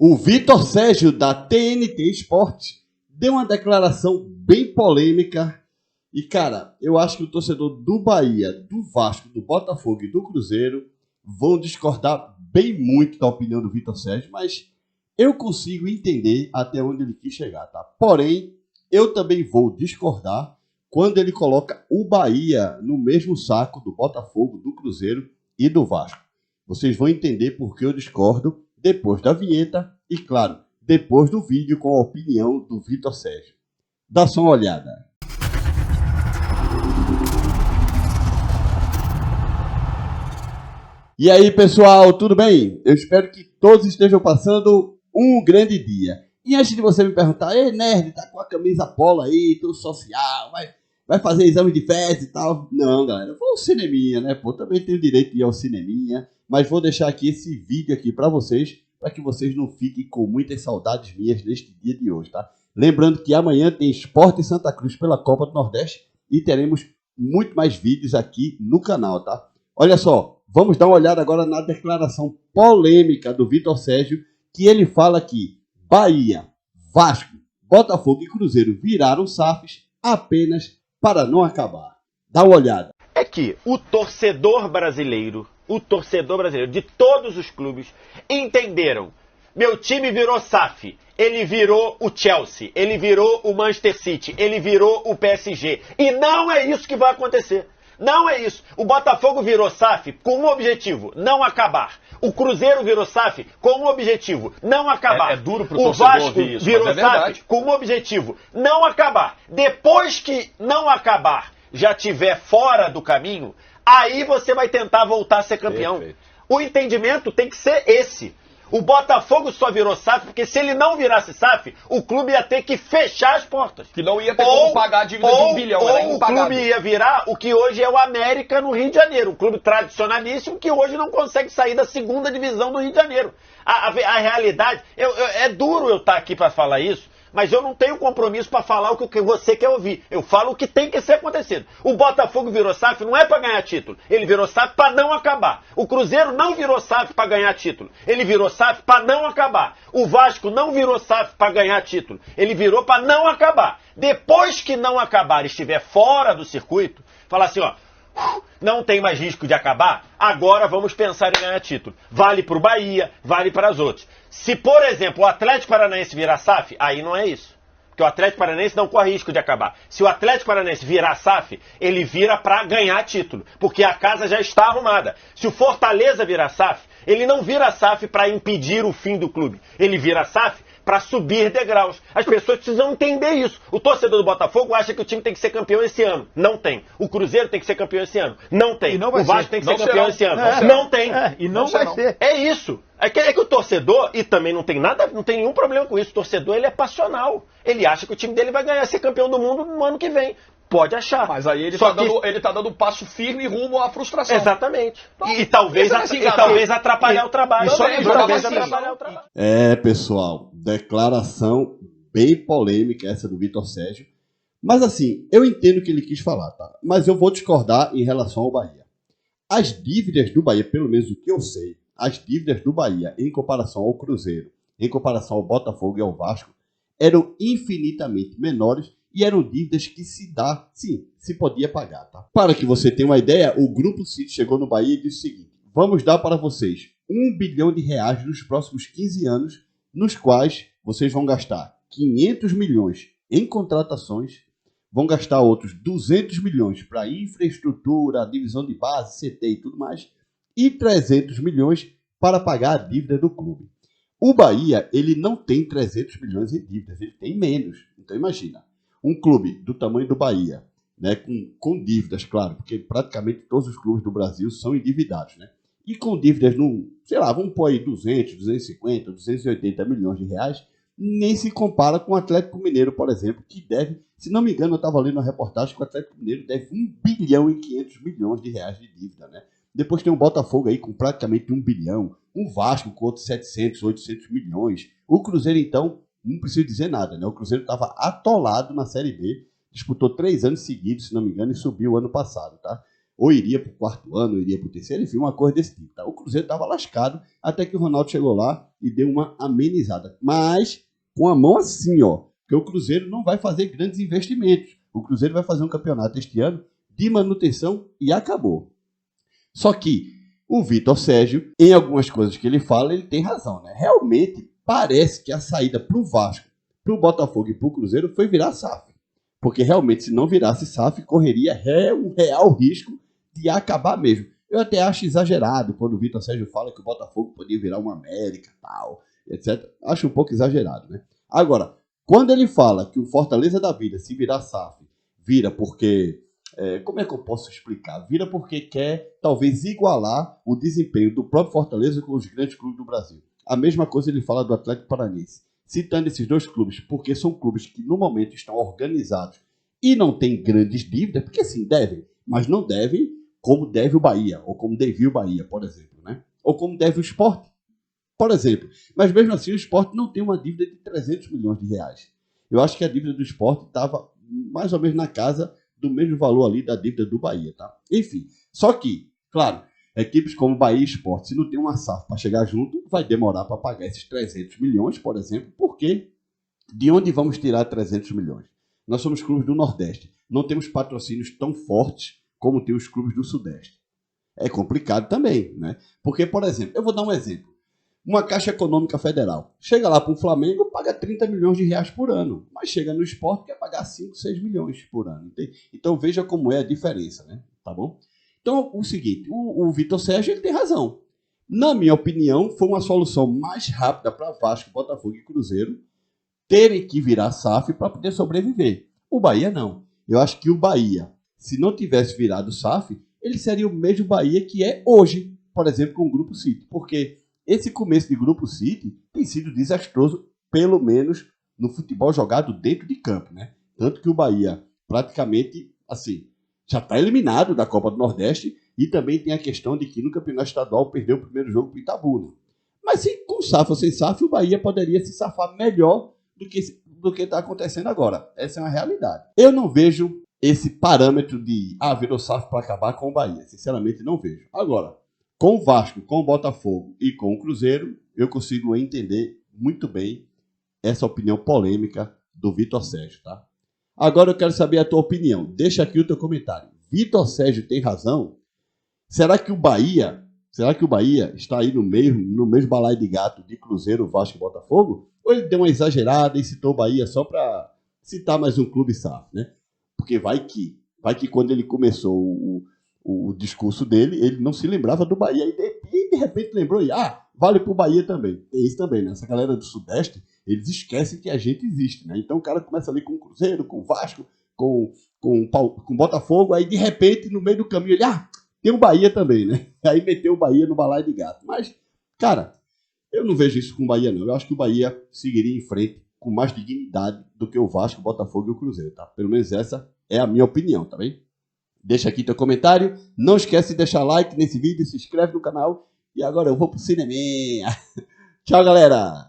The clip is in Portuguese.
O Vitor Sérgio, da TNT Esportes, deu uma declaração bem polêmica. E, cara, eu acho que o torcedor do Bahia, do Vasco, do Botafogo e do Cruzeiro vão discordar bem muito da opinião do Vitor Sérgio, mas eu consigo entender até onde ele quis chegar, tá? Porém, eu também vou discordar quando ele coloca o Bahia no mesmo saco do Botafogo, do Cruzeiro e do Vasco. Vocês vão entender por que eu discordo depois da vinheta e, claro, depois do vídeo com a opinião do Vitor Sérgio. Dá só uma olhada. E aí, pessoal, tudo bem? Eu espero que todos estejam passando um grande dia. E antes de você me perguntar, ei, nerd, tá com a camisa polo aí, tudo social, vai fazer exame de fezes e tal? Não, galera, vou ao cineminha, né? Pô, também tenho direito de ir ao cineminha, mas vou deixar aqui esse vídeo aqui pra vocês, para que vocês não fiquem com muitas saudades minhas neste dia de hoje, tá? Lembrando que amanhã tem Sport em Santa Cruz pela Copa do Nordeste e teremos muito mais vídeos aqui no canal, tá? Olha só, vamos dar uma olhada agora na declaração polêmica do Vitor Sérgio, que ele fala que Bahia, Vasco, Botafogo e Cruzeiro viraram SAFs apenas para não acabar. Dá uma olhada. É que o torcedor brasileiro de todos os clubes entenderam. Meu time virou SAF, ele virou o Chelsea, ele virou o Manchester City, ele virou o PSG. E não é isso que vai acontecer. Não é isso. O Botafogo virou SAF com um objetivo, não acabar. O Cruzeiro virou SAF com um objetivo, não acabar. É duro pro o torcedor Vasco ouvir isso, virou mas é SAF verdade. com um objetivo, não acabar. Depois que não acabar, já estiver fora do caminho, aí você vai tentar voltar a ser campeão. Perfeito. O entendimento tem que ser esse. O Botafogo só virou SAF porque se ele não virasse SAF, o clube ia ter que fechar as portas. Que não ia ter como pagar a dívida de $1 bilhão, era ou o impagável. clube ia virar o que hoje é o América no Rio de Janeiro, um clube tradicionalíssimo que hoje não consegue sair da segunda divisão do Rio de Janeiro. A realidade, é duro eu estar aqui para falar isso, mas eu não tenho compromisso para falar o que você quer ouvir. Eu falo o que tem que ser acontecido. O Botafogo virou SAF não é para ganhar título. Ele virou SAF para não acabar. O Cruzeiro não virou SAF para ganhar título. Ele virou SAF para não acabar. O Vasco não virou SAF para ganhar título. Ele virou para não acabar. Depois que não acabar e estiver fora do circuito, falar assim, ó, não tem mais risco de acabar, agora vamos pensar em ganhar título. Vale para o Bahia, vale para as outras. Se, por exemplo, o Atlético Paranaense virar SAF, aí não é isso. Porque o Atlético Paranaense não corre risco de acabar. Se o Atlético Paranaense virar SAF, ele vira para ganhar título, porque a casa já está arrumada. Se o Fortaleza virar SAF, ele não vira SAF para impedir o fim do clube. Ele vira SAF para subir degraus. As pessoas precisam entender isso. O torcedor do Botafogo acha que o time tem que ser campeão esse ano. Não tem. O Cruzeiro tem que ser campeão esse ano. Não tem. E não vai o Vasco ser. tem que Não ser campeão será. esse ano. Não Não tem. E não vai ser. É isso. É que o torcedor, e também não tem nenhum problema com isso, o torcedor ele é passional. Ele acha que o time dele vai ganhar, ser campeão do mundo no ano que vem. Pode achar. Mas aí ele Só tá dando um passo firme rumo à frustração. Exatamente. Então, E talvez atrapalhar o trabalho. Isso aí, Talvez assim. atrapalhar o trabalho. É, pessoal, declaração bem polêmica essa do Vitor Sérgio. Mas assim, eu entendo o que ele quis falar, tá? Mas eu vou discordar em relação ao Bahia. As dívidas do Bahia, pelo menos o que eu sei, as dívidas do Bahia em comparação ao Cruzeiro, em comparação ao Botafogo e ao Vasco, eram infinitamente menores e eram dívidas que se podia pagar, tá? Para que você tenha uma ideia, o Grupo City chegou no Bahia e disse o seguinte: vamos dar para vocês R$1 bilhão nos próximos 15 anos, nos quais vocês vão gastar 500 milhões em contratações, vão gastar outros 200 milhões para infraestrutura, divisão de base, CT e tudo mais, e 300 milhões para pagar a dívida do clube. O Bahia, ele não tem 300 milhões em dívidas, ele tem menos. Então imagina, um clube do tamanho do Bahia, né, com dívidas, claro, porque praticamente todos os clubes do Brasil são endividados, né? E com dívidas, vamos pôr aí 200, 250, 280 milhões de reais, nem se compara com o Atlético Mineiro, por exemplo, que deve, se não me engano, eu estava lendo uma reportagem que o Atlético Mineiro deve 1 bilhão e 500 milhões de reais de dívida, né? Depois tem o Botafogo aí com praticamente 1 bilhão, o Vasco com outros 700, 800 milhões. O Cruzeiro, então, não preciso dizer nada, né? O Cruzeiro estava atolado na Série B, disputou 3 anos seguidos, se não me engano, e subiu ano passado, tá? ou iria para o quarto ano, ou iria para o terceiro, enfim, uma coisa desse tipo. Tá? O Cruzeiro estava lascado, até que o Ronaldo chegou lá e deu uma amenizada. Mas com a mão assim, ó, porque o Cruzeiro não vai fazer grandes investimentos. O Cruzeiro vai fazer um campeonato este ano de manutenção e acabou. Só que o Vitor Sérgio, em algumas coisas que ele fala, ele tem razão, né? Realmente, parece que a saída para o Vasco, para o Botafogo e para o Cruzeiro foi virar SAF. Porque realmente, se não virasse SAF, correria um real risco de acabar mesmo. Eu até acho exagerado quando o Vitor Sérgio fala que o Botafogo podia virar uma América, tal, etc. Acho um pouco exagerado, né? Agora, quando ele fala que o Fortaleza da vida, se virar SAF, vira porque... como é que eu posso explicar? Vira porque quer, talvez, igualar o desempenho do próprio Fortaleza com os grandes clubes do Brasil. A mesma coisa ele fala do Atlético Paranaense. Citando esses dois clubes, porque são clubes que no momento estão organizados e não têm grandes dívidas, porque sim, devem, mas não devem como deve o Bahia, ou como devia o Bahia, por exemplo, né? Ou como deve o Sport, por exemplo. Mas mesmo assim o Sport não tem uma dívida de 300 milhões de reais. Eu acho que a dívida do Sport estava mais ou menos na casa do mesmo valor ali da dívida do Bahia, tá? Enfim, só que, claro, equipes como Bahia e Sport, se não tem uma SAF para chegar junto, vai demorar para pagar esses 300 milhões, por exemplo, porque de onde vamos tirar 300 milhões? Nós somos clubes do Nordeste, não temos patrocínios tão fortes como tem os clubes do Sudeste. É complicado também, né? Porque, por exemplo, eu vou dar um exemplo. Uma Caixa Econômica Federal chega lá para o Flamengo, paga 30 milhões de reais por ano, mas chega no Sport quer pagar 5, 6 milhões por ano. Entende? Então veja como é a diferença, né? Tá bom? Então, o seguinte, o Vitor Sérgio ele tem razão. Na minha opinião, foi uma solução mais rápida para Vasco, Botafogo e Cruzeiro terem que virar SAF para poder sobreviver. O Bahia não. Eu acho que o Bahia, se não tivesse virado SAF, ele seria o mesmo Bahia que é hoje, por exemplo, com o Grupo City. Porque esse começo de Grupo City tem sido desastroso, pelo menos no futebol jogado dentro de campo, né? Tanto que o Bahia praticamente, assim, já está eliminado da Copa do Nordeste e também tem a questão de que no Campeonato Estadual perdeu o primeiro jogo para o Itabuna. Mas se com SAF ou sem SAF, o Bahia poderia se safar melhor do que está acontecendo agora. Essa é uma realidade. Eu não vejo esse parâmetro de virou SAF para acabar com o Bahia. Sinceramente, não vejo. Agora, com o Vasco, com o Botafogo e com o Cruzeiro, eu consigo entender muito bem essa opinião polêmica do Vitor Sérgio, tá? Agora eu quero saber a tua opinião. Deixa aqui o teu comentário. Vitor Sérgio tem razão? Será que o Bahia está aí no mesmo balaio de gato de Cruzeiro, Vasco e Botafogo? Ou ele deu uma exagerada e citou o Bahia só para citar mais um clube SAF, né? Porque vai que quando ele começou o discurso dele, ele não se lembrava do Bahia. E de repente lembrou, vale pro Bahia também. Tem isso também, né? Essa galera do Sudeste, eles esquecem que a gente existe, né? Então o cara começa ali com o Cruzeiro, com o Vasco, com o Botafogo, aí de repente, no meio do caminho, ele, tem o Bahia também, né? Aí meteu o Bahia no balaio de gato. Mas, cara, eu não vejo isso com o Bahia, não. Eu acho que o Bahia seguiria em frente com mais dignidade do que o Vasco, o Botafogo e o Cruzeiro, tá? Pelo menos essa é a minha opinião, tá bem? Deixa aqui teu comentário. Não esquece de deixar like nesse vídeo, se inscreve no canal. E agora eu vou pro cineminha. Tchau, galera!